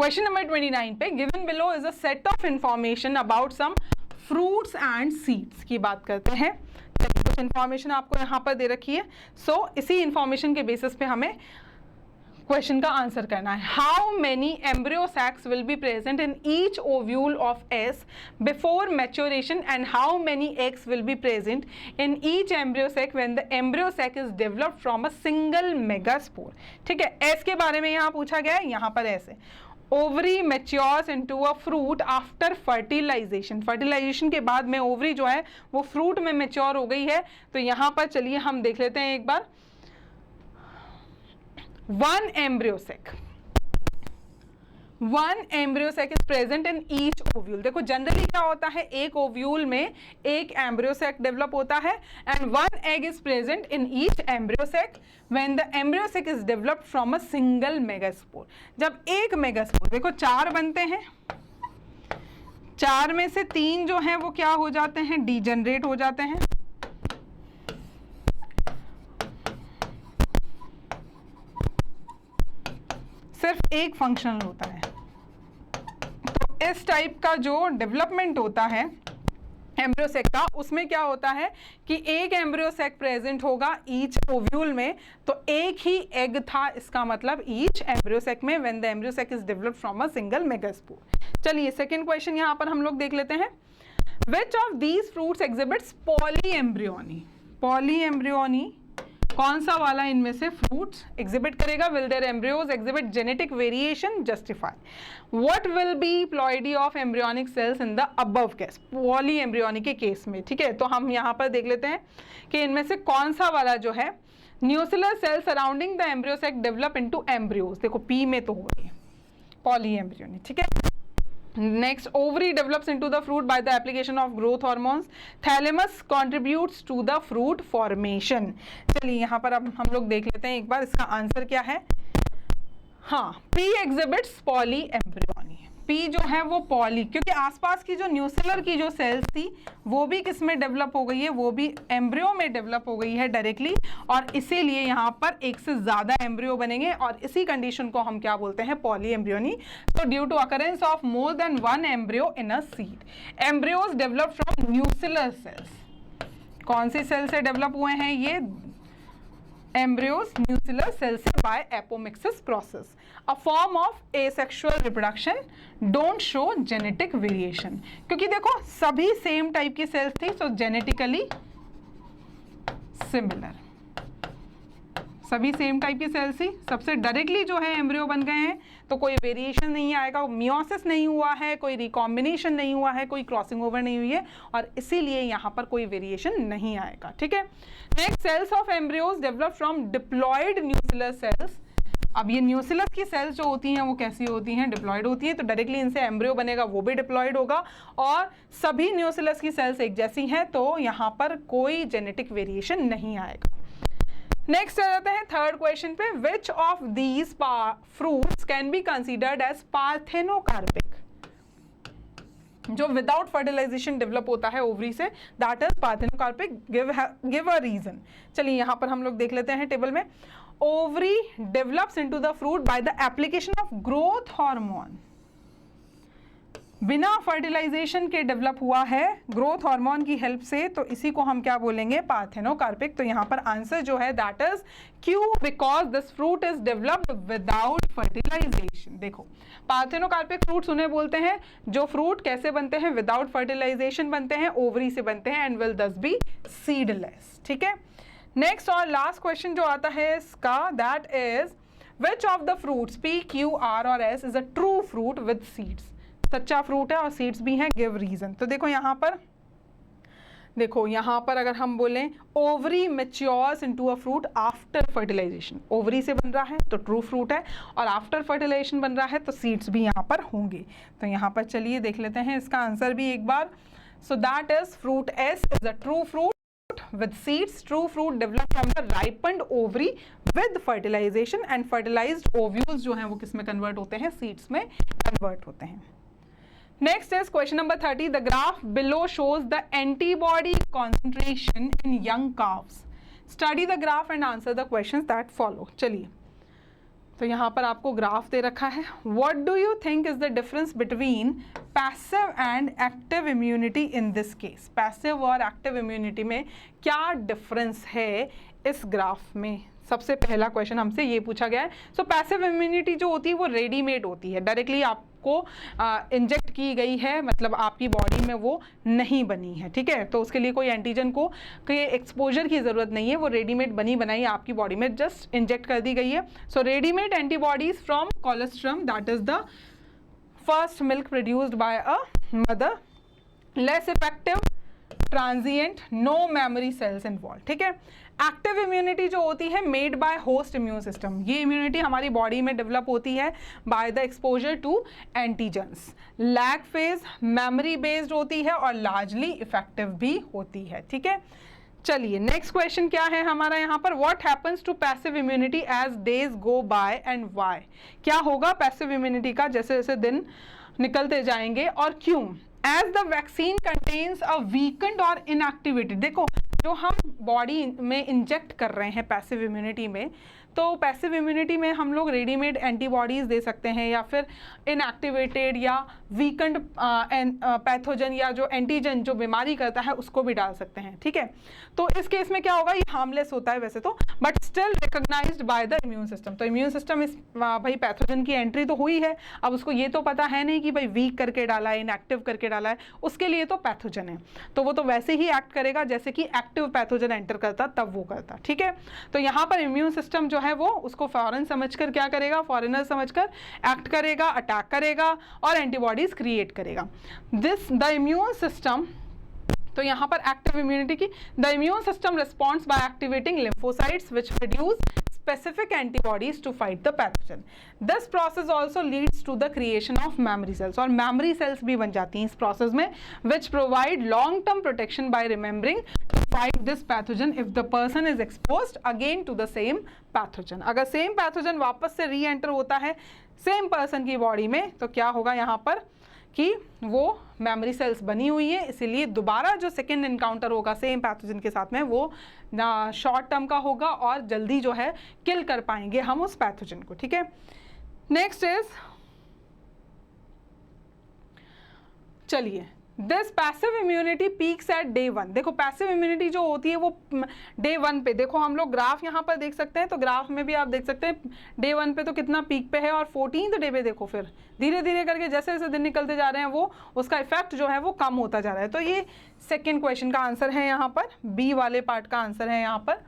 Question number 29 पे given below is a set of information about some fruits and seeds की बात करते हैं। कुछ इंफॉर्मेशन आपको यहाँ पर दे रखी है, सो इसी इंफॉर्मेशन के बेसिस पे हमें क्वेश्चन का आंसर करना है। How many embryo sacs will be present in each ovule of S before maturation and how many eggs will be present in each embryo sac when the embryo sac is developed from a single megaspore. ठीक है, S के बारे में यहाँ पूछा गया है। यहाँ पर ऐसे ovary matures into a fruit after fertilisation, fertilisation के बाद में ओवरी जो है वो फ्रूट में मैच्योर हो गई है। तो यहाँ पर चलिए हम देख लेते हैं एक बार। one embryo sac is present in each ovule। देखो जनरली क्या होता है, एक ओव्यूल में एक एम्ब्रियो सैक डेवलप होता है and one egg is present in each embryo sac when the embryo sac is developed from a single megaspore. जब एक मेगास्पोर, देखो 4 बनते हैं, 4 में से 3 जो हैं वो क्या हो जाते हैं, डीजनरेट हो जाते हैं। सिर्फ एक फंक्शनल होता है। तो इस टाइप का जो डेवलपमेंट होता है एम्ब्रियो सैक का, उसमें क्या होता है कि एक एम्ब्रियो सैक प्रेजेंट होगा ईच ओव्यूल में, तो एक ही एग था, इसका मतलब ईच एम्ब्रियो सैक में when the embryo sac is developed from a single megaspore. चलिए सेकंड क्वेश्चन यहाँ पर हम लोग देख लेते हैं। Which of these fruits exhibits polyembryony. Polyembryony कौन सा वाला इनमें से फ्रूट्स एग्जिबिट करेगा? Will there embryos exhibit genetic variation? Justify. What will be ploidy of embryonic sales in the above case, polyembryonic के केस में। ठीक है, तो हम यहाँ पर देख लेते हैं कि इनमें से कौन सा वाला जो है nuclear cell surrounding the embryo sac develop into embryos. देखो पी में तो हो रही है पॉली एम्ब्रियोनिक। ठीक है, next ovary develops into the fruit by the application of growth hormones। thalamus contributes to the fruit formation। चलिए यहाँ पर अब हम लोग देख लेते हैं एक बार इसका आंसर क्या है। हाँ, P exhibits polyembryony। P जो है वो पॉली, क्योंकि आसपास की जो न्यूक्लियर की जो सेल्स थी वो भी किस में डेवलप हो गई है, वो भी एम्ब्रियो में डेवलप हो गई है डायरेक्टली, और इसीलिए यहाँ पर एक से ज़्यादा एम्ब्रियो बनेंगे और इसी कंडीशन को हम क्या बोलते हैं, पॉली एम्ब्रियोनी। तो due to occurrence of more than one embryo in a seed, embryos develop from nuclear cells. कौन सी सेल से डेवलप हुए हैं ये एम्ब्रियोज? न्यूक्लियर सेल से by apomixis process. A form of asexual reproduction, don't show genetic variation. क्योंकि देखो सभी सेम टाइप की सेल्स थी, सो जेनेटिकली सिमिलर, सभी सेम टाइप की सेल्स थी, सबसे डायरेक्टली जो है एम्ब्रियो बन गए हैं, तो कोई वेरिएशन नहीं आएगा, मियोसिस नहीं हुआ है, कोई रिकॉम्बिनेशन नहीं हुआ है, कोई क्रॉसिंग ओवर नहीं हुई है, और इसीलिए यहाँ पर कोई वेरिएशन नहीं आएगा। ठीक है, next cells of embryos develop from diploid nuclear cells. अब ये न्यूक्लियस की सेल्स जो होती हैं वो कैसी होती हैं, डिप्लॉयड होती हैं, तो डायरेक्टली इनसे एम्ब्रियो बनेगा वो भी डिप्लॉयड होगा, और सभी न्यूक्लियस की सेल्स एक जैसी हैं, तो यहाँ पर कोई जेनेटिक वेरिएशन नहीं आएगा। नेक्स्ट आ जाते हैं थर्ड क्वेश्चन पे। Which of these fruits can be considered as parthenocarpic, जो विदाउट फर्टिलाइजेशन डेवलप होता है ओवरी से, that is parthenocarpic. Give a reason. चलिए यहाँ पर हम लोग देख लेते हैं टेबल में। Ovary develops into the fruit by the application of growth hormone, बिना फर्टिलाइजेशन के डेवलप हुआ है ग्रोथ हार्मोन की हेल्प से, तो इसी को हम क्या बोलेंगे, पार्थेनोकार्पिक। तो यहाँ पर आंसर जो है that is Q, because this fruit is developed without fertilisation. देखो पार्थेनोकार्पिक फ्रूट्स उन्हें बोलते हैं जो फ्रूट कैसे बनते हैं, विदाउट फर्टिलाइजेशन बनते हैं, ओवरी से बनते हैं, एंड विल दस बी सीडलेस। ठीक है, नेक्स्ट और लास्ट क्वेश्चन जो आता है इसका, that is which of the fruits P, Q, R और S is a true fruit with seeds. सच्चा फ्रूट है और सीड्स भी हैं, गिव रीजन। तो देखो यहाँ पर अगर हम बोलें ovary matures into a fruit after fertilisation, ovary से बन रहा है तो ट्रू फ्रूट है, और आफ्टर फर्टिलाइजेशन बन रहा है तो सीड्स भी यहाँ पर होंगे। तो यहाँ पर चलिए देख लेते हैं इसका आंसर भी एक बार। So that is fruit S is a true fruit with seeds, true fruit developed from the ripened ovary with fertilization, and fertilized ovules जो हैं वो किस में कन्वर्ट होते हैं, सीड्स में कन्वर्ट होते हैं। Next is question number 30। The graph below shows the antibody concentration in young calves। Study the graph and answer the questions that follow. चलिए तो यहाँ पर आपको ग्राफ दे रखा है। What do you think is the difference between passive and active immunity in this case? Passive और active immunity में क्या डिफरेंस है इस ग्राफ में? सबसे पहला क्वेश्चन हमसे ये पूछा गया है। सो पैसिव इम्यूनिटी जो होती है वो रेडीमेड होती है, डायरेक्टली आपको इंजेक्ट की गई है, मतलब आपकी बॉडी में वो नहीं बनी है, ठीक है। तो उसके लिए कोई एंटीजन को के एक्सपोजर की ज़रूरत नहीं है, वो रेडीमेड बनी बनाई आपकी बॉडी में जस्ट इंजेक्ट कर दी गई है। So readymade antibodies from colostrum, that is the first milk produced by a mother, less effective, transient, no memory cells involve, ठीक है। एक्टिव इम्यूनिटी जो होती है made by host immune system, ये इम्यूनिटी हमारी बॉडी में डेवलप होती है by the exposure to antigens, lag phase, memory based होती है और लार्जली इफेक्टिव भी होती है, ठीक है। चलिए नेक्स्ट क्वेश्चन क्या है हमारा यहाँ पर, what happens to passive immunity as days go by and why? क्या होगा पैसिव इम्यूनिटी का जैसे जैसे दिन निकलते जाएंगे और क्यों? As the vaccine contains a weakened और इनएक्टिवेटेड, देखो जो हम बॉडी में इंजेक्ट कर रहे हैं पैसिव इम्यूनिटी में, तो पैसिव इम्यूनिटी में हम लोग रेडीमेड एंटीबॉडीज़ दे सकते हैं या फिर इनएक्टिवेटेड या वीकेंड पैथोजन या जो एंटीजन जो बीमारी करता है उसको भी डाल सकते हैं, ठीक है। तो इस केस में क्या होगा, ये हार्मलेस होता है वैसे तो, but still recognised by the immune system. तो इम्यून सिस्टम इस भाई पैथोजन की एंट्री तो हुई है, अब उसको ये तो पता है नहीं कि भाई वीक करके डाला है, इनएक्टिव करके डाला है, उसके लिए तो पैथोजन है, तो वो तो वैसे ही एक्ट करेगा जैसे कि एक्टिव पैथोजन एंटर करता तब वो करता, ठीक है। तो यहाँ पर इम्यून सिस्टम जो है वो उसको फॉरेन समझकर क्या करेगा, फॉरेनर समझकर एक्ट करेगा, अटैक करेगा और एंटीबॉडीज क्रिएट करेगा। दिस द इम्यून सिस्टम, तो यहाँ पर एक्टिव इम्यूनिटी की, the immune system responds by activating lymphocytes which produce specific antibodies to fight the pathogen. This process also leads to the creation of memory cells, और memory cells भी बन जाती हैं इस process में, which provide long-term protection by remembering to fight this pathogen if the person is exposed again to the same pathogen. अगर same pathogen वापस से re-enter होता है same person की body में, तो क्या होगा यहाँ पर कि वो मेमोरी सेल्स बनी हुई है, इसीलिए दोबारा जो सेकेंड इनकाउंटर होगा सेम पैथोजन के साथ में वो ना शॉर्ट टर्म का होगा और जल्दी जो है किल कर पाएंगे हम उस पैथोजन को, ठीक है। नेक्स्ट इज, चलिए this passive immunity peaks at day 1। देखो पैसिव इम्यूनिटी जो होती है वो डे 1 पे, देखो हम लोग ग्राफ यहाँ पर देख सकते हैं, तो ग्राफ में भी आप देख सकते हैं डे 1 पे तो कितना पीक पे है, और 14th डे पे देखो फिर धीरे धीरे करके जैसे जैसे दिन निकलते जा रहे हैं वो उसका इफेक्ट जो है वो कम होता जा रहा है। तो ये सेकेंड क्वेश्चन का आंसर है यहाँ पर, बी वाले पार्ट का आंसर है यहाँ पर।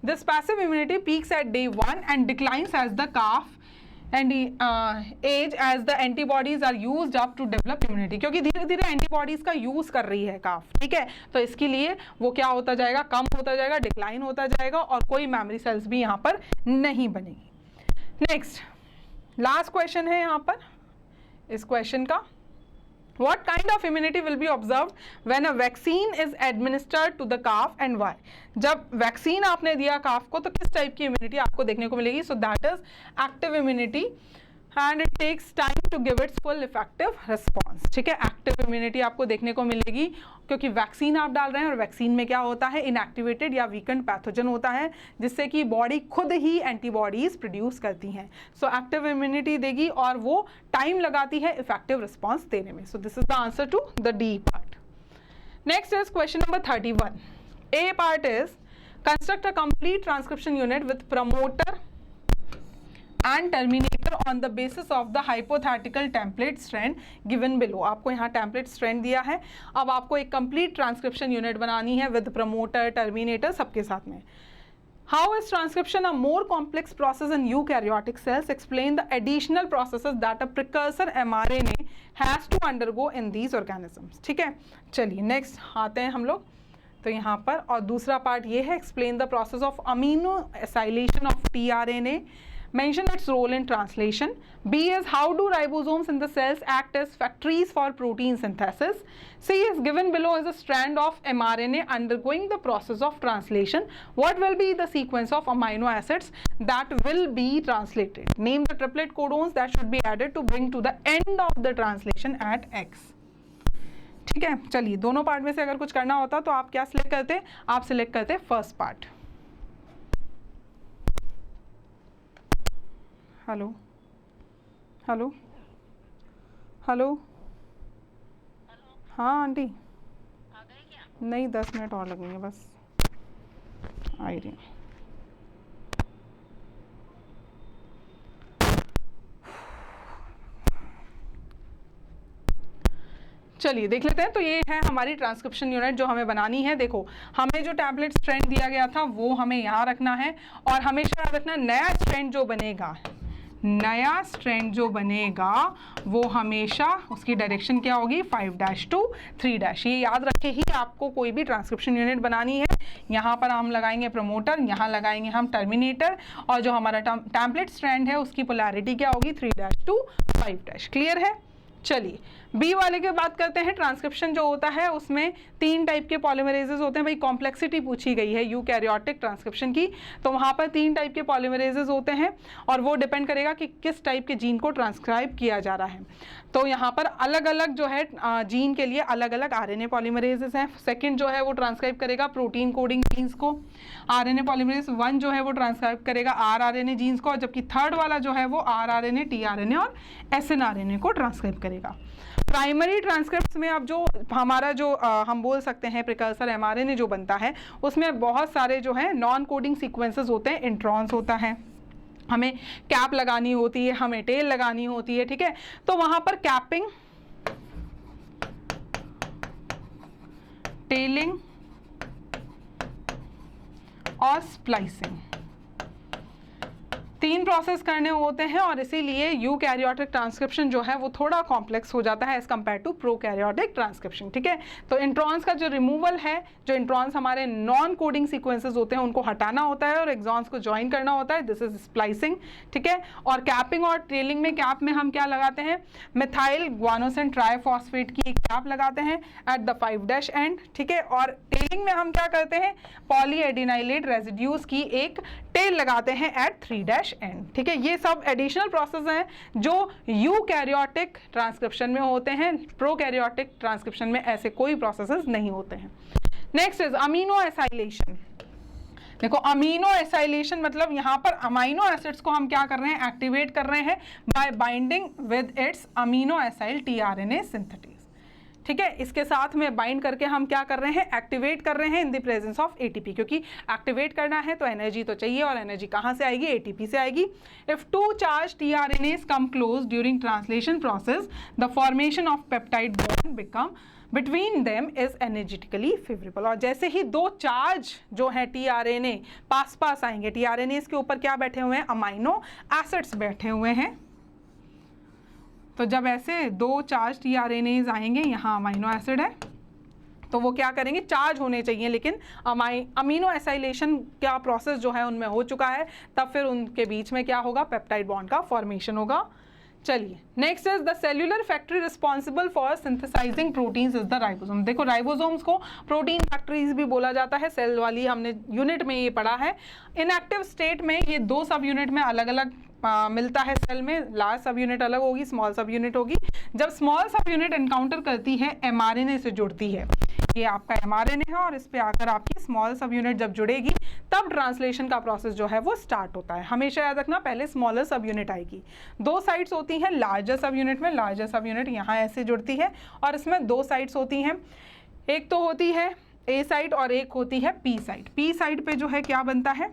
This passive immunity peaks at day 1 and declines as the calf and as as the antibodies are used up to develop immunity, क्योंकि धीरे धीरे एंटीबॉडीज का यूज कर रही है काफ, ठीक है। तो इसके लिए वो क्या होता जाएगा, कम होता जाएगा, डिक्लाइन होता जाएगा और कोई मेमोरी सेल्स भी यहाँ पर नहीं बनेगी। नेक्स्ट लास्ट क्वेश्चन है यहाँ पर इस क्वेश्चन का, What kind of immunity will be observed when a vaccine is administered to the calf and why? जब वैक्सीन आपने दिया काफ को तो किस टाइप की इम्यूनिटी आपको देखने को मिलेगी? So that is active immunity and it takes time to give its full effective response, ठीक है। एक्टिव इम्यूनिटी आपको देखने को मिलेगी क्योंकि वैक्सीन आप डाल रहे हैं और वैक्सीन में क्या होता है, इनएक्टिवेटेड या वीकेंड पैथोजन होता है जिससे कि बॉडी खुद ही एंटीबॉडीज प्रोड्यूस करती हैं। सो एक्टिव इम्यूनिटी देगी और वो टाइम लगाती है इफेक्टिव रिस्पॉन्स देने में। So this is the answer to the D part. Next is question number 31। A part is construct a complete transcription unit with promoter and terminator on the basis of the hypothetical template strand given below। आपको यहाँ template strand दिया है, अब आपको एक complete transcription unit बनानी है with promoter, terminator सबके साथ में। How is transcription a more complex process in eukaryotic cells? Explain the additional processes that a precursor mRNA has to undergo in these organisms। ठीक है, चलिए नेक्स्ट आते हैं हम लोग तो यहाँ पर, और दूसरा पार्ट ये है explain the process of amino acylation of tRNA, mention its role in translation। B is how do ribosomes in the cells act as factories for protein synthesis। C is given below is a strand of mRNA undergoing the process of translation, what will be the sequence of amino acids that will be translated? Name the triplet codons that should be added to bring to the end of the translation at X। ठीक है, चलिए दोनों part में से अगर कुछ करना होता तो आप क्या सिलेक्ट करते? आप सिलेक्ट करते first part. Hello hello hello, हाँ आंटी, नहीं 10 मिनट और लगेंगे बस, आ ही रही हूँ। चलिए देख लेते हैं। तो ये है हमारी ट्रांसक्रिप्शन यूनिट जो हमें बनानी है। देखो, हमें जो टैबलेट स्ट्रैंड दिया गया था वो हमें यहाँ रखना है, और हमेशा याद रखना नया स्ट्रैंड जो बनेगा, नया स्ट्रैंड जो बनेगा वो हमेशा उसकी डायरेक्शन क्या होगी, 5' to 3'। ये याद रखे ही आपको कोई भी ट्रांसक्रिप्शन यूनिट बनानी है। यहाँ पर हम लगाएंगे प्रमोटर, यहाँ लगाएंगे हम टर्मिनेटर, और जो हमारा टेम्पलेट स्ट्रैंड है उसकी पोलैरिटी क्या होगी, 3' to 5'। क्लियर है। चलिए बी वाले की बात करते हैं। ट्रांसक्रिप्शन जो होता है उसमें 3 टाइप के पॉलीमरेजेस होते हैं। भाई कॉम्प्लेक्सिटी पूछी गई है यूकैरियोटिक ट्रांसक्रिप्शन की, तो वहाँ पर 3 टाइप के पॉलीमरेजेस होते हैं, और वो डिपेंड करेगा कि किस टाइप के जीन को ट्रांसक्राइब किया जा रहा है। तो यहाँ पर अलग अलग जो है जीन के लिए अलग अलग RNA पॉलीमरेजेस हैं। सेकेंड जो है वो ट्रांसक्राइब करेगा प्रोटीन कोडिंग जीन्स को, RNA पॉलीमरेज 1 जो है वो ट्रांसक्राइब करेगा rRNA जीन्स को, जबकि थर्ड वाला जो है वो rRNA, tRNA और snRNA को ट्रांसक्राइब करेगा। प्राइमरी ट्रांसक्रिप्ट्स में अब जो हमारा जो हम बोल सकते हैं प्रिकर्सर mRNA जो बनता है, उसमें बहुत सारे जो है नॉन कोडिंग सीक्वेंसेस होते हैं। इंट्रॉन्स होता है, हमें कैप लगानी होती है, हमें टेल लगानी होती है, ठीक है। तो वहां पर कैपिंग, टेलिंग और स्प्लाइसिंग 3 प्रोसेस करने होते हैं, और इसीलिए यूकैरियोटिक ट्रांसक्रिप्शन जो है वो थोड़ा कॉम्प्लेक्स हो जाता है as compare to prokaryotic transcription, ठीक है। तो इंट्रॉन्स का जो रिमूवल है, जो इंट्रॉन्स हमारे नॉन कोडिंग सीक्वेंसेस होते हैं उनको हटाना होता है और एक्सॉन्स को ज्वाइन करना होता है, दिस इज स्प्लाइसिंग, ठीक है। और कैपिंग और टेलिंग में कैप में हम क्या लगाते हैं, मिथाइल ग्वानोसिन ट्राइफॉस्फेट की एक कैप लगाते हैं एट द 5' एंड, ठीक है। और टेलिंग में हम क्या करते हैं, पॉलीएडिनाइलेट रेजिड्यूज की एक टेल लगाते हैं एट 3' एंड, ठीक है। ये सब एडिशनल प्रोसेस हैं जो यूकैरियोटिक ट्रांसक्रिप्शन में होते हैं। प्रोकैरियोटिक ट्रांसक्रिप्शन में ऐसे कोई प्रोसेसेस नहीं होते हैं। Next is amino acylation. देखो अमीनो एसाइलेशन मतलब यहाँ पर अमाइनो एसिड्स को हम क्या कर रहे हैं, एक्टिवेट कर रहे हैं bye binding with its amino acyl tRNA synthetase, ठीक है। इसके साथ में बाइंड करके हम क्या कर रहे हैं, एक्टिवेट कर रहे हैं in the presence of ATP, क्योंकि एक्टिवेट करना है तो एनर्जी तो चाहिए, और एनर्जी कहाँ से आएगी, ATP से आएगी। If 2 charge tRNAs come close during translation process, the formation of peptide bond become between them is energetically favorable। और जैसे ही 2 चार्ज जो है tRNA पास पास आएंगे, tRNAs के ऊपर क्या बैठे हुए हैं, अमाइनो एसिड्स बैठे हुए हैं। तो जब ऐसे 2 चार्ज tRNAs आएंगे, यहाँ अमाइनो एसिड है, तो वो क्या करेंगे, चार्ज होने चाहिए, लेकिन अमीनो एसाइलेशन का प्रोसेस जो है उनमें हो चुका है, तब फिर उनके बीच में क्या होगा, पेप्टाइड बॉन्ड का फॉर्मेशन होगा। चलिए next is the cellular factory responsible for synthesising proteins is the ribosome. देखो राइबोसोम्स को प्रोटीन फैक्ट्रीज भी बोला जाता है, सेल वाली हमने यूनिट में ये पढ़ा है। इनएक्टिव स्टेट में ये 2 सब यूनिट में अलग अलग मिलता है सेल में, लार्ज सब यूनिट अलग होगी, स्मॉल सब यूनिट होगी। जब स्मॉल सब यूनिट एनकाउंटर करती है mRNA से जुड़ती है, ये आपका mRNA है, और इस पे आकर आपकी स्मॉल सब यूनिट जब जुड़ेगी तब ट्रांसलेशन का प्रोसेस जो है वो स्टार्ट होता है। हमेशा याद रखना पहले स्मॉलर सब यूनिट आएगी। 2 साइड्स होती हैं लार्जर सब यूनिट में, लार्जर सब यूनिट यहाँ ऐसे जुड़ती है, और इसमें 2 साइड्स होती हैं, एक तो होती है A साइड और एक होती है P साइड। P साइड पे जो है क्या बनता है,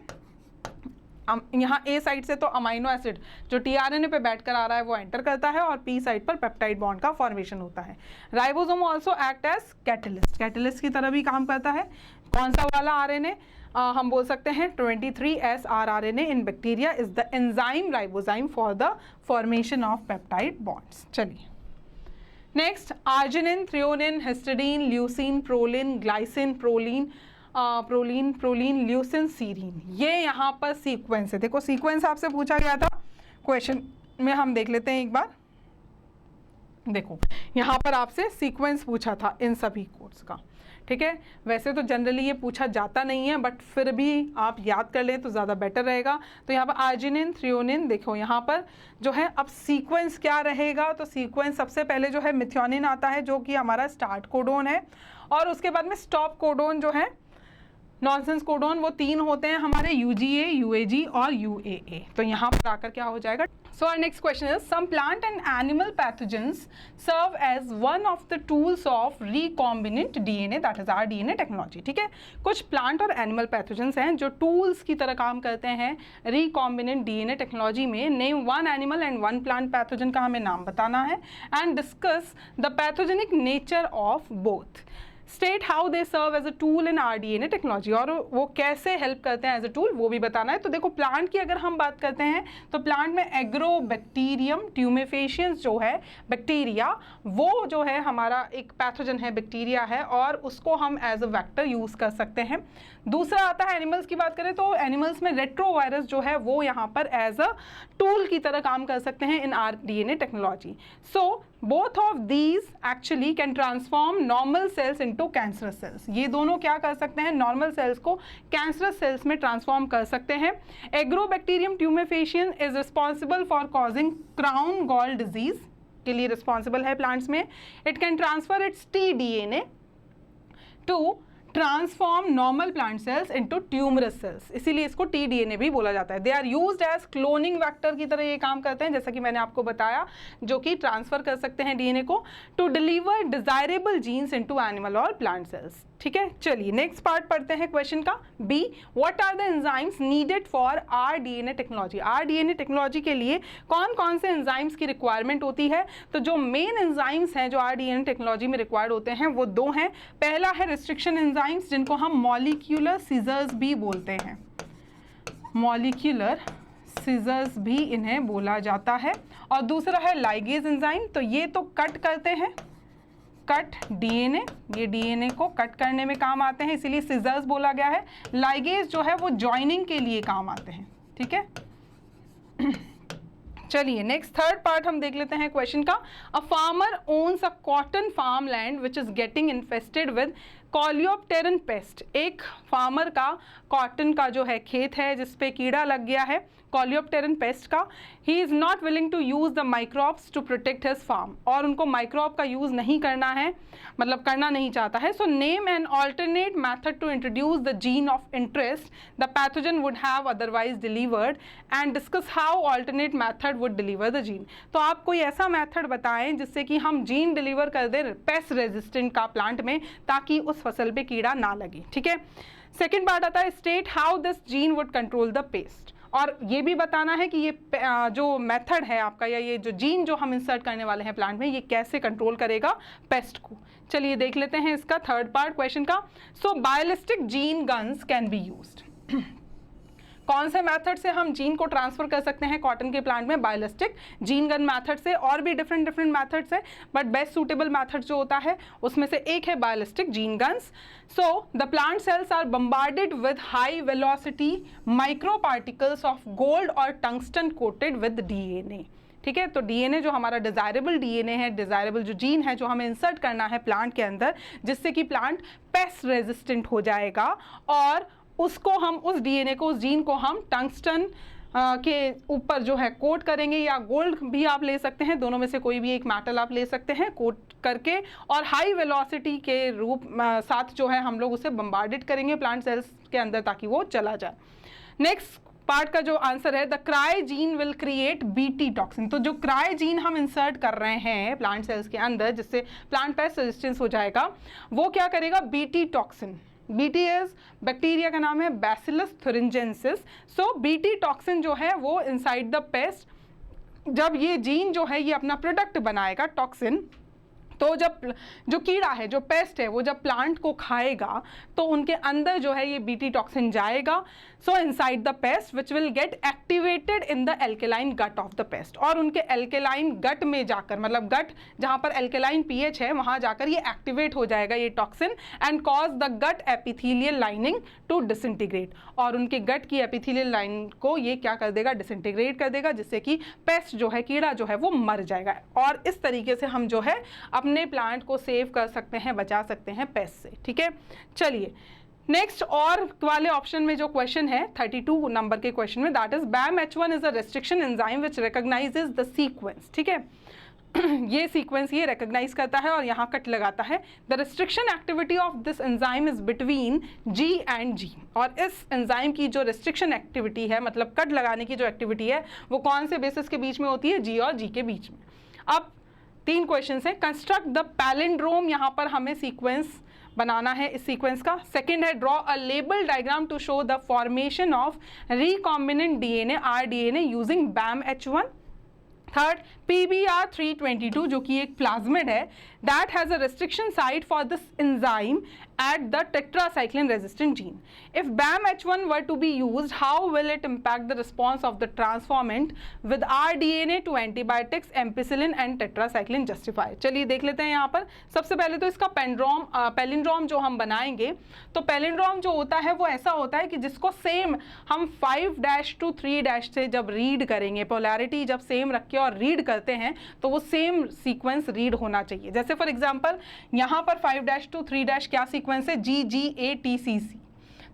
यहाँ A साइड से तो अमाइनो एसिड जो tRNA पे बैठकर आ रहा है वो एंटर करता है, और P साइड पर पेप्टाइड बॉन्ड का फॉर्मेशन होता है। Ribosome also act as catalyst, catalyst की तरह भी काम करता है। कौन सा वाला RNA, हम बोल सकते हैं 23S rRNA in bacteria is the enzyme ribozyme for the formation of peptide bonds. चलिए next, arginine, threonine, histidine, leucine, proline, glycine, proline, leucine, serine, ये यहाँ पर सीक्वेंस है। देखो सीक्वेंस आपसे पूछा गया था क्वेश्चन में, हम देख लेते हैं एक बार। देखो यहाँ पर आपसे सीक्वेंस पूछा था इन सभी कोड्स का, ठीक है। वैसे तो जनरली ये पूछा जाता नहीं है, बट फिर भी आप याद कर लें तो ज़्यादा बेटर रहेगा। तो यहाँ पर आर्जिनिन, थ्रियोनिन, देखो यहाँ पर जो है अब सीक्वेंस क्या रहेगा, तो सीक्वेंस सबसे पहले जो है मिथ्योनिन आता है जो कि हमारा स्टार्ट कोडोन है, और उसके बाद में स्टॉप कोडोन जो है नॉनसेंस कोडॉन वो 3 होते हैं हमारे, UGA, UAG और UAA। तो यहाँ पर आकर क्या हो जाएगा। So our next question is some plant and animal pathogens serve as one of the tools of recombinant DNA, that is rDNA technology. ठीक है, कुछ प्लांट और एनिमल पैथोजेंस हैं जो टूल्स की तरह काम करते हैं रिकॉम्बिनेंट DNA टेक्नोलॉजी में। Name one animal and one plant pathogen का हमें नाम बताना है and discuss the pathogenic nature of both. State how they serve as a tool in rDNA technology, और वो कैसे हेल्प करते हैं एज अ टूल वो भी बताना है। तो देखो प्लांट की अगर हम बात करते हैं तो प्लांट में एग्रोबैक्टीरियम ट्यूमेफेशियंस जो है बैक्टीरिया, वो जो है हमारा एक पैथोजन है, बैक्टीरिया है, और उसको हम एज अ वेक्टर यूज़ कर सकते हैं। दूसरा आता है एनिमल्स की बात करें तो एनिमल्स में रेट्रोवायरस जो है वो यहाँ पर एज अ टूल की तरह काम कर सकते हैं in rDNA technology. So both of these actually can transform normal cells into cancerous cells. ये दोनों क्या कर सकते हैं, नॉर्मल सेल्स को कैंसरस सेल्स में ट्रांसफॉर्म कर सकते हैं। Agrobacterium tumefaciens is responsible for causing crown gall disease के लिए रिस्पॉन्सिबल है प्लांट्स में। It can transfer its tDNA to transform normal plant cells into tumorous cells, इसीलिए इसको tDNA भी बोला जाता है। दे are used as cloning vector की तरह ये काम करते हैं, जैसा कि मैंने आपको बताया, जो कि ट्रांसफर कर सकते हैं DNA को to deliver desirable genes into animal और प्लांट सेल्स। ठीक है, चलिए नेक्स्ट पार्ट पढ़ते हैं क्वेश्चन का। B, what are the enzymes needed for rDNA technology. rDNA technology के लिए कौन कौन से एंजाइम्स की रिक्वायरमेंट होती है। तो जो मेन एंजाइम्स हैं जो rDNA टेक्नोलॉजी में रिक्वायर्ड होते हैं वो 2 हैं। पहला है रिस्ट्रिक्शन एंजाइम्स, जिनको हम मॉलिक्यूलर सीजर्स भी बोलते हैं, मॉलिक्यूलर सीजर्स भी इन्हें बोला जाता है। और दूसरा है लाइगेज एंजाइम, तो ये तो कट करते हैं, कट DNA, ये DNA को कट करने में काम आते हैं, इसीलिए सीजर्स बोला गया है। लाइगेज जो है वो जॉइनिंग के लिए काम आते हैं। ठीक है, चलिए नेक्स्ट थर्ड पार्ट हम देख लेते हैं क्वेश्चन का। A farmer owns a cotton farm land which is getting infested with coleopteran pest. एक फार्मर का कॉटन का जो है खेत है जिसपे कीड़ा लग गया है कॉलियोप्टेरन पेस्ट का। He is not willing to use the microbes to protect his farm, और उनको माइक्रोब का यूज़ नहीं करना है, मतलब करना नहीं चाहता है। So name an alternate method to introduce the gene of interest the pathogen would have otherwise delivered and discuss how alternate method would deliver the gene. तो आप कोई ऐसा मैथड बताएं जिससे कि हम जीन डिलीवर कर दें पेस्ट रेजिस्टेंट का प्लांट में, ताकि उस फसल पे कीड़ा ना लगे। ठीक है, सेकेंड पार्ट आता है state how this gene would control the pest, और ये भी बताना है कि ये जो मेथड है आपका, या ये जो जीन जो हम इंसर्ट करने वाले हैं प्लांट में, ये कैसे कंट्रोल करेगा पेस्ट को। चलिए देख लेते हैं इसका थर्ड पार्ट क्वेश्चन का। So biolistic gene guns can be used. कौन से मेथड से हम जीन को ट्रांसफर कर सकते हैं कॉटन के प्लांट में, बायोलिस्टिक जीन गन मेथड से। और भी डिफरेंट मेथड्स है, बट बेस्ट सूटेबल मेथड जो होता है उसमें से एक है biolistic gene guns. So the plant cells are bombarded with high velocity micro particles of gold और टंगस्टन कोटेड विद DNA। ठीक है, तो DNA जो हमारा डिजायरेबल DNA है, डिजायरेबल जो जीन है जो हमें इंसर्ट करना है प्लांट के अंदर, जिससे कि प्लांट पेस्ट रेजिस्टेंट हो जाएगा, और उसको हम उस DNA को, उस जीन को हम टंगस्टन के ऊपर जो है कोट करेंगे, या गोल्ड भी आप ले सकते हैं, दोनों में से कोई भी एक मेटल आप ले सकते हैं कोट करके, और हाई वेलोसिटी के रूप साथ जो है हम लोग उसे बम्बार्डेड करेंगे प्लांट सेल्स के अंदर ताकि वो चला जाए। नेक्स्ट पार्ट का जो आंसर है, the cry gene will create BT toxin. तो जो क्राई जीन हम इंसर्ट कर रहे हैं प्लांट सेल्स के अंदर जिससे प्लांट पेस्ट रेजिस्टेंस हो जाएगा, वो क्या करेगा, BT toxin. BT is bacteria का नाम है बैसिलस थुरिंजेंसिस। सो BT टॉक्सिन जो है वो इनसाइड द पेस्ट, जब ये जीन जो है ये अपना प्रोडक्ट बनाएगा टॉक्सिन, तो जब जो कीड़ा है, जो पेस्ट है, वो जब प्लांट को खाएगा तो उनके अंदर जो है ये BT टॉक्सिन जाएगा। So inside the pest which will get activated in the alkaline gut of the pest, और उनके एल्केलाइन गट में जाकर, मतलब गट जहाँ पर एल्केलाइन pH है वहाँ जाकर ये एक्टिवेट हो जाएगा ये toxin, and cause the gut epithelial lining to disintegrate, और उनके गट की एपिथेलियल लाइन को ये क्या कर देगा, डिसइंटीग्रेट कर देगा, जिससे कि पेस्ट जो है, कीड़ा जो है वो मर जाएगा। और इस तरीके से हम जो है अपने प्लांट को सेव कर सकते हैं, बचा सकते हैं पेस्ट से। ठीक है, चलिए नेक्स्ट और वाले ऑप्शन में जो क्वेश्चन है 32 नंबर के क्वेश्चन में, that is BAMH1 is a restriction enzyme which recognises the sequence. ठीक है, ये सीक्वेंस ये रिकॉग्नाइज करता है और यहाँ कट लगाता है। The restriction activity of this enzyme is between G and G, और इस एंजाइम की जो रिस्ट्रिक्शन एक्टिविटी है, मतलब कट लगाने की जो एक्टिविटी है, वो कौन से बेसिस के बीच में होती है? जी और जी के बीच में। अब 3 क्वेश्चन हैं। कंस्ट्रक्ट द पैलिंड्रोम, यहाँ पर हमें सीक्वेंस बनाना है इस सीक्वेंस का। सेकंड है draw a label diagram to show the formation of recombinant DNA rDNA using BAM-H1। Third PBr322 जो कि एक प्लाज्मिड है, that has a restriction site for this enzyme at the tetracycline resistant gene. If BAM-H1 were to be used, how will it impact the response of the transformant with rDNA to antibiotics, ampicillin and tetracycline justified? चलिए देख लेते हैं यहाँ पर। सबसे पहले तो इसका पैलिंड्रोम जो हम बनाएंगे, तो पैलिंड्रोम जो होता है वो ऐसा होता है कि जिसको सेम हम 5' to 3' से जब रीड करेंगे, पोलैरिटी जब सेम रख के और रीड करते हैं तो वो सेम सीक्वेंस रीड होना चाहिए। जैसे फॉर एग्जांपल यहाँ पर 5' to 3' क्या सीक्वेंस है? GGATCC।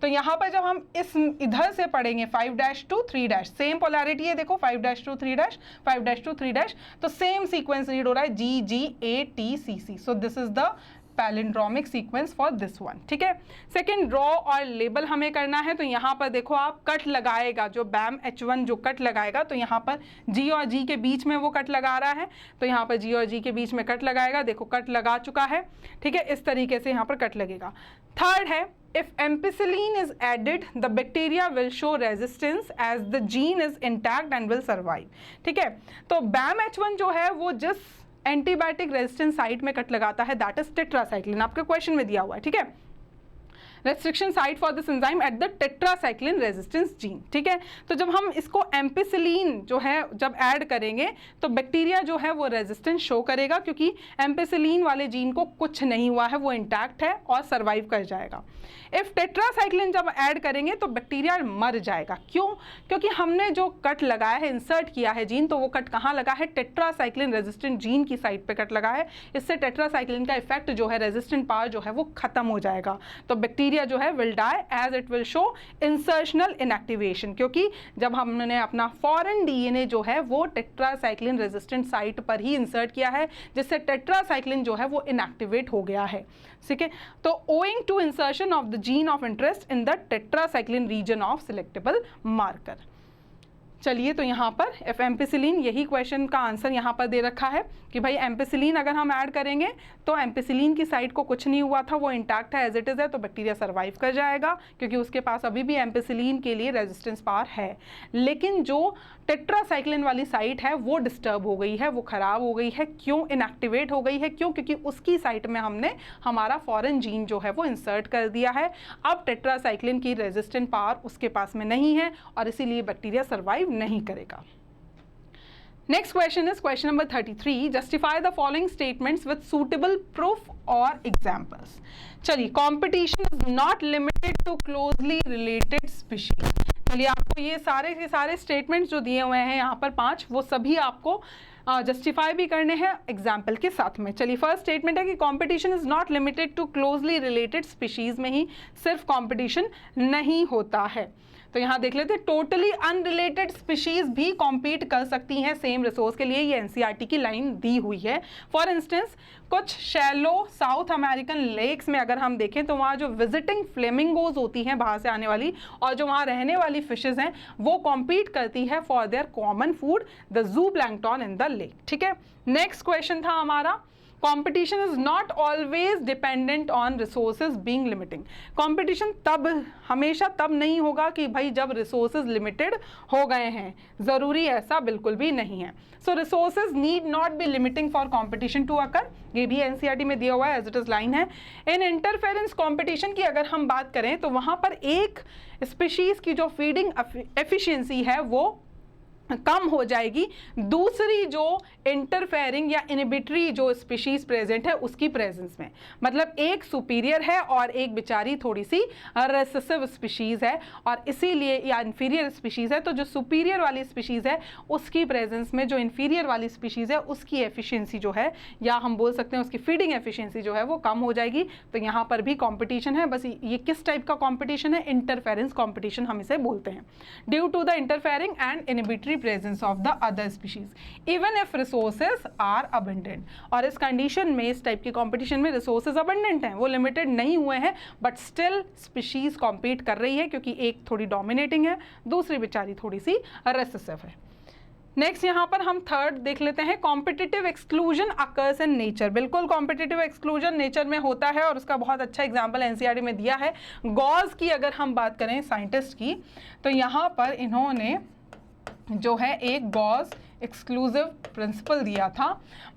तो यहाँ पर जब हम इस इधर से पढ़ेंगे 5' to 3', सेम पोलैरिटी है, देखो 5' to 3', 5' to 3', तो सेम सीक्वेंस रीड हो रहा है GGATCC। So this is the palindromic sequence for this one. ठीक है। सेकेंड ड्रॉ और लेबल हमें करना है, तो यहाँ पर देखो आप कट लगाएगा, जो BAM-H1 जो कट लगाएगा, तो यहाँ पर G और G के बीच में वो कट लगा रहा है, तो यहाँ पर G और G के बीच में कट लगाएगा। देखो कट लगा चुका है। ठीक है, इस तरीके से यहाँ पर कट लगेगा। थर्ड है if ampicillin is added the bacteria will show resistance as the gene is intact and will survive। ठीक है, तो BAM-H1 जो है वो जिस एंटीबायोटिक रेजिस्टेंस साइट में कट लगाता है, दैट इज टेट्रासाइक्लिन, आपके क्वेश्चन में दिया हुआ है। ठीक है, restriction site for this enzyme at the tetracycline resistance gene. ठीक है, तो जब हम इसको एम्पिसिलिन जो है जब ऐड करेंगे तो बैक्टीरिया जो है वो रेजिस्टेंस शो करेगा, क्योंकि एम्पिसिलिन वाले जीन को कुछ नहीं हुआ है, वो इंटैक्ट है और सर्वाइव कर जाएगा। इफ टेट्रासाइक्लिन जब ऐड करेंगे तो बैक्टीरिया मर जाएगा। क्यों? क्योंकि हमने जो कट लगाया है, इंसर्ट किया है जीन, तो वो कट कहाँ लगा है? टेट्रासाइक्लिन रेजिस्टेंट जीन की साइट पे कट लगा है। इससे टेट्रासाइक्लिन का इफेक्ट जो है, रेजिस्टेंट पावर जो है वो खत्म हो जाएगा। तो बैक्टीरिया जो है will die as it will show insertional inactivation, क्योंकि जब हमने अपना फॉरेन डीएनए जो है वो टेट्रासाइक्लिन रेजिस्टेंट साइट पर ही इंसर्ट किया है, जिससे टेट्रासाइक्लिन जो है वो इनएक्टिवेट हो गया है। ठीक है, तो owing to insertion of the gene of interest in the tetracycline region of selectable marker. चलिए, तो यहाँ पर एफ एम्पिसिलिन, यही क्वेश्चन का आंसर यहाँ पर दे रखा है कि भाई एम्पिसिलिन अगर हम ऐड करेंगे तो एम्पिसिलिन की साइट को कुछ नहीं हुआ था, वो इंटैक्ट है, एज इट इज़ है, तो बैक्टीरिया सर्वाइव कर जाएगा, क्योंकि उसके पास अभी भी एम्पिसिलिन के लिए रेजिस्टेंस पावर है। लेकिन जो टेट्रासाइक्लिन वाली साइट है वो डिस्टर्ब हो गई है, वो ख़राब हो गई है। क्यों इनएक्टिवेट हो गई है? क्यों? क्योंकि उसकी साइट में हमने हमारा फॉरेन जीन जो है वो इंसर्ट कर दिया है। अब टेट्रासाइक्लिन की रेजिस्टेंट पावर उसके पास में नहीं है और इसीलिए बैक्टीरिया सर्वाइव नहीं करेगा। Next question is question number 33। Justify the following statements with suitable proof और एग्जाम्पल्स। चलिए, competition is not limited to closely related species. चलिए, आपको ये सारे के सारे स्टेटमेंट्स जो दिए हुए हैं यहाँ पर 5, वो सभी आपको जस्टिफाई भी करने हैं एग्जाम्पल के साथ में। चलिए, फर्स्ट स्टेटमेंट है कि competition is not limited to closely related species में ही सिर्फ कंपटीशन नहीं होता है। तो यहाँ देख लेते हैं, टोटली अनरिलेटेड स्पीशीज भी कॉम्पीट कर सकती हैं सेम रिसोर्स के लिए, ये एनसीईआरटी की लाइन दी हुई है। फॉर इंस्टेंस, कुछ शैलो साउथ अमेरिकन लेक्स में अगर हम देखें तो वहाँ जो विजिटिंग फ्लेमिंगोज होती हैं बाहर से आने वाली, और जो वहाँ रहने वाली फिशेज हैं, वो कॉम्पीट करती है for their common food the zoo plankton in the lake. ठीक है, नेक्स्ट क्वेश्चन था हमारा, competition is not always dependent on resources being limiting। competition तब हमेशा तब नहीं होगा कि भाई जब resources limited हो गए हैं, ज़रूरी ऐसा बिल्कुल भी नहीं है। so resources need not be limiting for competition to occur, ये भी एनसीईआरटी में दिया हुआ है, एज इट इज़ लाइन है। इन इंटरफेरेंस कॉम्पिटिशन की अगर हम बात करें तो वहाँ पर एक स्पीशीज़ की जो फीडिंग एफिशिएंसी है वो कम हो जाएगी, दूसरी जो इंटरफेयरिंग या इनहिबिटरी जो स्पीशीज प्रेजेंट है उसकी प्रेजेंस में। मतलब एक सुपीरियर है और एक बेचारी थोड़ी सी रेसेसिव स्पीशीज है, और इसीलिए या इन्फीरियर स्पीशीज है, तो जो सुपीरियर वाली स्पीशीज है उसकी प्रेजेंस में जो इन्फीरियर वाली स्पीशीज है उसकी एफिशिएंसी जो है, या हम बोल सकते हैं उसकी फीडिंग एफिशिएंसी जो है वो कम हो जाएगी। तो यहाँ पर भी कॉम्पिटिशन है, बस ये किस टाइप का कॉम्पिटिशन है? इंटरफेरेंस कॉम्पिटिशन हम इसे बोलते हैं। Due to the interfering and inhibitory necessary presence of the other species even if resources are abundant. और इस कंडीशन में, इस टाइप की कंपटीशन में रिसोर्सेज अबंडेंट हैं, वो लिमिटेड नहीं हुए हैं, बट स्टिल स्पीशीज कॉम्पीट कर रही है क्योंकि एक थोड़ी डोमिनेटिंग है, दूसरी बेचारी थोड़ी सी रेसेसिव है। नेक्स्ट यहाँ पर हम थर्ड देख लेते हैं, competitive exclusion occurs in nature. बिल्कुल कॉम्पिटिटिव एक्सक्लूजन नेचर में होता है और उसका बहुत अच्छा एग्जांपल एनसीईआरटी में दिया है। गॉस की अगर हम बात करें साइंटिस्ट की, तो यहाँ पर इन्होंने जो है एक गॉस एक्सक्लूसिव प्रिंसिपल दिया था।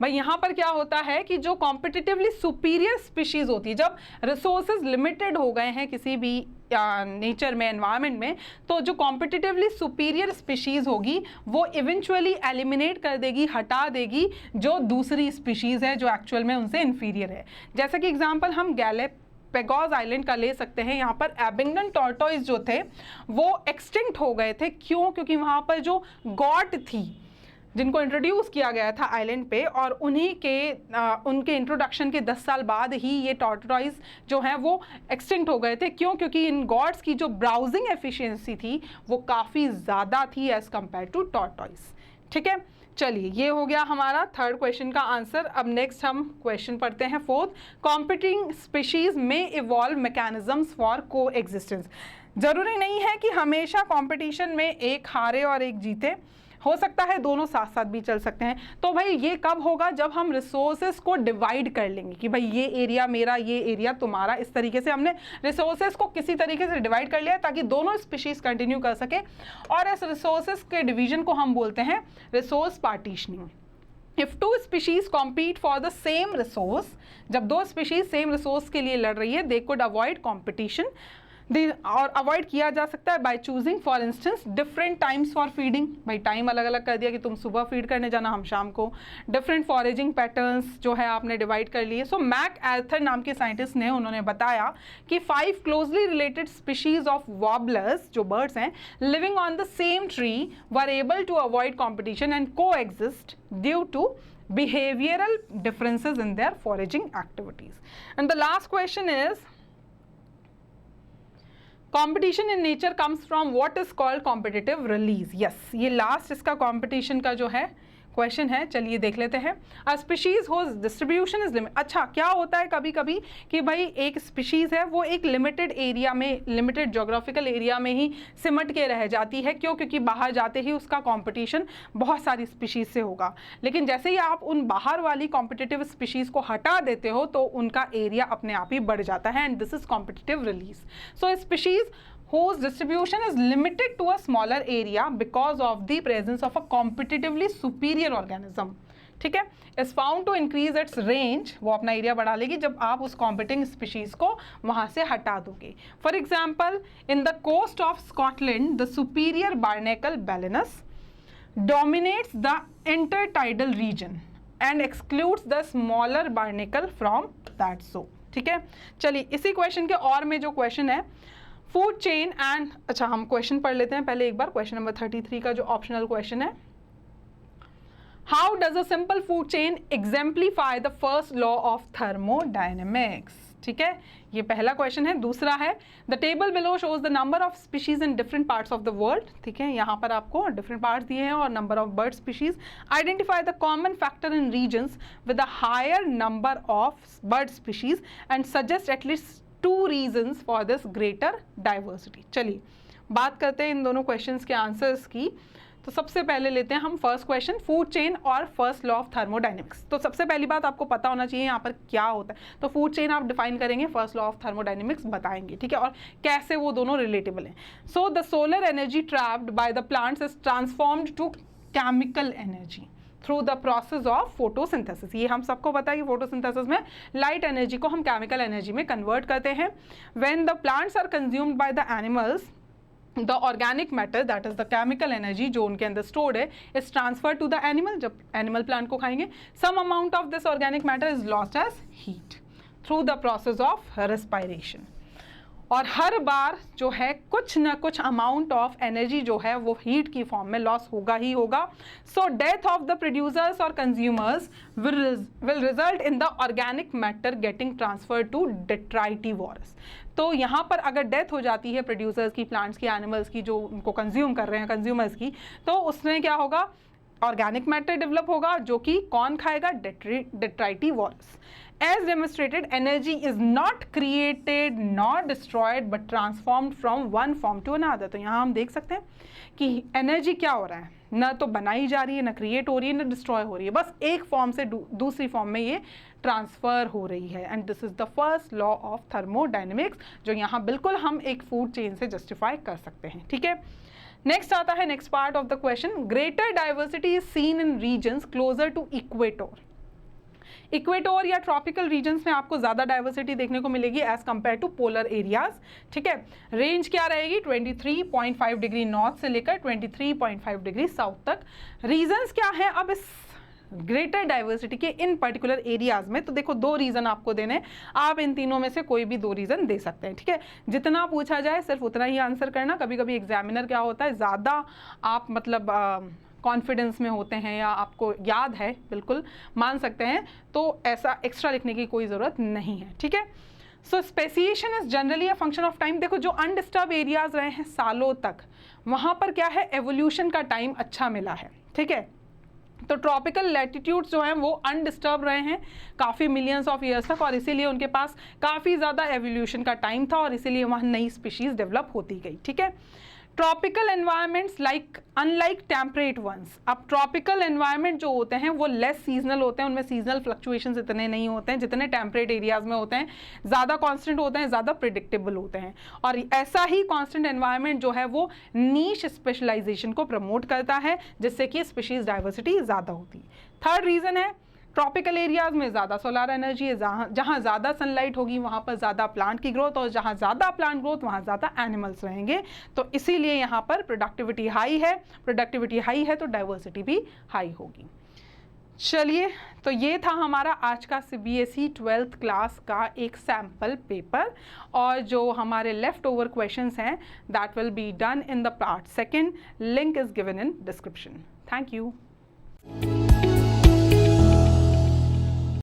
भाई यहाँ पर क्या होता है कि जो कॉम्पिटिटिवली सुपीरियर स्पीशीज होती है, जब रिसोर्सेज लिमिटेड हो गए हैं किसी भी नेचर में, एनवायरनमेंट में, तो जो कॉम्पिटिटिवली सुपीरियर स्पीशीज होगी वो इवेंचुअली एलिमिनेट कर देगी, हटा देगी जो दूसरी स्पीशीज है जो एक्चुअल में उनसे इन्फीरियर है। जैसे कि एग्जांपल हम गैलापागोस आइलैंड का ले सकते हैं। यहाँ पर एबिंगडन टॉर्टोइस जो थे वो एक्सटिंक्ट हो गए थे। क्यों? क्योंकि वहाँ पर जो गॉड थी जिनको इंट्रोड्यूस किया गया था आइलैंड पे, और उन्हीं के उनके इंट्रोडक्शन के 10 साल बाद ही ये टॉर्टोइस जो हैं वो एक्सटिंक्ट हो गए थे। क्यों? क्योंकि इन गॉड्स की जो ब्राउजिंग एफिशिएंसी थी वो काफ़ी ज़्यादा थी एज़ कम्पेयर टू टॉर्टोइस। ठीक है, चलिए ये हो गया हमारा थर्ड क्वेश्चन का आंसर। अब नेक्स्ट हम क्वेश्चन पढ़ते हैं फोर्थ, कॉम्पिटिंग स्पीशीज में इवॉल्व मैकेनिज्म्स फॉर को एग्जिस्टेंस। ज़रूरी नहीं है कि हमेशा कॉम्पिटिशन में एक हारे और एक जीते, हो सकता है दोनों साथ साथ भी चल सकते हैं। तो भाई ये कब होगा? जब हम रिसोर्सेज को डिवाइड कर लेंगे कि भाई ये एरिया मेरा, ये एरिया तुम्हारा। इस तरीके से हमने रिसोर्सेज को किसी तरीके से डिवाइड कर लिया ताकि दोनों स्पीशीज कंटिन्यू कर सके, और इस रिसोर्सेज के डिवीजन को हम बोलते हैं resource partitioning. If two species compete for the same resource, जब दो स्पीशीज सेम रिसोर्स के लिए लड़ रही है, they could avoid competition, और अवॉइड किया जा सकता है by choosing for instance different times for feeding. भाई टाइम अलग अलग कर दिया कि तुम सुबह फीड करने जाना, हम शाम को। डिफरेंट फॉरेजिंग पैटर्न्स जो है आपने डिवाइड कर लिए। सो मैक एर्थर नाम के साइंटिस्ट ने, उन्होंने बताया कि 5 closely related species of warblers जो बर्ड्स हैं living on the same tree were able to avoid competition and coexist due to behavioral differences in their foraging activities. And the last question is, competition in nature comes from what is called competitive release. Yes, ये last इसका competition का जो है question है, चलिए देख लेते हैं। A species whose distribution is limit. अच्छा, क्या होता है कभी कभी कि भाई एक स्पीशीज है वो एक लिमिटेड एरिया में, लिमिटेड जोग्राफिकल एरिया में ही सिमट के रह जाती है। क्यों? क्योंकि बाहर जाते ही उसका कंपटीशन बहुत सारी स्पीशीज से होगा, लेकिन जैसे ही आप उन बाहर वाली कॉम्पिटिटिव स्पीशीज को हटा देते हो तो उनका एरिया अपने आप ही बढ़ जाता है, and this is competitive release. So species whose distribution is limited to a smaller area because of the presence of a competitively superior organism, ठीक है, is found to increase its range, वो अपना area बढ़ा लेगी जब आप उस competing species को वहाँ से हटा दोगे। For example, in the coast of Scotland, the superior barnacle balanus dominates the intertidal region and excludes the smaller barnacle from that zone। ठीक है, चलिए इसी क्वेश्चन के और में जो क्वेश्चन है फूड चेन एंड, अच्छा हम क्वेश्चन पढ़ लेते हैं पहले एक बार। क्वेश्चन नंबर 33 का जो ऑप्शनल क्वेश्चन है, how does a simple food chain exemplify the first law of thermodynamics. ठीक है, ये पहला क्वेश्चन है। दूसरा है, the table below shows the number of species in different parts of the world. ठीक है, यहाँ पर आपको डिफरेंट पार्ट्स दिए हैं और number of bird species. Identify the common factor in regions with a higher number of bird species and suggest at least 2 reasons for this greater diversity। चलिए बात करते हैं इन दोनों क्वेश्चंस के आंसर्स की। तो सबसे पहले लेते हैं हम फर्स्ट क्वेश्चन, फूड चेन और फर्स्ट लॉ ऑफ थर्मोडायनेमिक्स। तो सबसे पहली बात आपको पता होना चाहिए यहाँ पर क्या होता है। तो फूड चेन आप डिफाइन करेंगे, फर्स्ट लॉ ऑफ थर्मोडायनेमिक्स बताएंगे, ठीक है, और कैसे वो दोनों रिलेटेबल हैं। So the solar energy trapped by the plants is transformed to chemical energy through the process of photosynthesis. ये हम सबको पता है कि फोटोसिंथेसिस में लाइट एनर्जी को हम केमिकल एनर्जी में कन्वर्ट करते हैं। When the plants are consumed by the animals, the organic matter that is the chemical energy जो उनके अंदर स्टोर्ड है is transfer to the animal. जब एनिमल प्लांट को खाएंगे, some amount of this organic matter is lost as heat through the process of respiration. और हर बार जो है कुछ ना कुछ अमाउंट ऑफ एनर्जी जो है वो हीट की फॉर्म में लॉस होगा ही होगा. So death of the producers और consumers will result in the organic matter getting transfer to detritivores. तो यहाँ पर अगर डेथ हो जाती है प्रोड्यूसर्स की, प्लांट्स की, एनिमल्स की, जो उनको कंज्यूम कर रहे हैं, कंज्यूमर्स की, तो उसमें क्या होगा, ऑर्गेनिक मैटर डेवलप होगा, जो कि कौन खाएगा, डेट्राइटिवोरस. As demonstrated, energy is not created nor destroyed but transformed from one form to another. तो यहाँ हम देख सकते हैं कि एनर्जी क्या हो रहा है, ना तो बनाई जा रही है, ना क्रिएट हो रही है, ना डिस्ट्रॉय हो रही है, बस एक फॉर्म से दूसरी फॉर्म में ये ट्रांसफ़र हो रही है. And this is the first law of thermodynamics, जो यहाँ बिल्कुल हम एक फूड चेन से जस्टिफाई कर सकते हैं. ठीक है, नेक्स्ट आता है next part of the question. Greater diversity is seen in regions closer to equator. Equator या ट्रॉपिकल रीजन्स में आपको ज़्यादा डाइवर्सिटी देखने को मिलेगी as compare to polar areas. ठीक है, रेंज क्या रहेगी, 23.5 डिग्री नॉर्थ से लेकर 23.5 डिग्री साउथ तक. रीजन्स क्या है अब इस ग्रेटर डाइवर्सिटी के इन पर्टिकुलर एरियाज में? तो देखो, दो रीज़न आपको देने, आप इन तीनों में से कोई भी दो रीज़न दे सकते हैं. ठीक है, जितना पूछा जाए सिर्फ उतना ही आंसर करना. कभी कभी एग्जामिनर क्या होता है, ज़्यादा आप मतलब कॉन्फिडेंस में होते हैं या आपको याद है, बिल्कुल मान सकते हैं, तो ऐसा एक्स्ट्रा लिखने की कोई ज़रूरत नहीं है. ठीक है, so speciation is generally a function of time. देखो, जो अनडिस्टर्ब एरियाज रहे हैं सालों तक, वहाँ पर क्या है, एवोल्यूशन का टाइम अच्छा मिला है. ठीक है, तो ट्रॉपिकल लैटिट्यूड्स जो हैं वो अनडिस्टर्ब रहे हैं काफ़ी मिलियंस ऑफ ईयर्स तक, और इसीलिए उनके पास काफ़ी ज़्यादा एवोल्यूशन का टाइम था, और इसीलिए वहाँ नई स्पीशीज़ डेवलप होती गई. ठीक है, tropical environments unlike temperate ones. अब ट्रॉपिकल एनवायरनमेंट जो होते हैं वो लेस सीजनल होते हैं, उनमें सीजनल फ्लक्चुएशंस इतने नहीं होते हैं जितने टेम्परेट एरियाज में होते हैं. ज़्यादा कांस्टेंट होते हैं, ज़्यादा प्रिडिक्टेबल होते हैं, और ऐसा ही कांस्टेंट एनवायरनमेंट जो है वो नीश स्पेशलाइजेशन को प्रमोट करता है, जिससे कि स्पीशीज डाइवर्सिटी ज़्यादा होती है. थर्ड रीज़न है, ट्रॉपिकल एरियाज में ज़्यादा सोलर एनर्जी है, जहाँ ज़्यादा सनलाइट होगी वहाँ पर ज़्यादा प्लांट की ग्रोथ, और जहाँ ज़्यादा प्लांट ग्रोथ वहाँ ज़्यादा एनिमल्स रहेंगे. तो इसीलिए यहाँ पर प्रोडक्टिविटी हाई है तो डाइवर्सिटी भी हाई होगी. चलिए, तो ये था हमारा आज का CBSE 12th क्लास का एक सैम्पल पेपर, और जो हमारे लेफ्ट ओवर क्वेश्चंस हैं that will be done in the part second. Link is given in description. Thank you.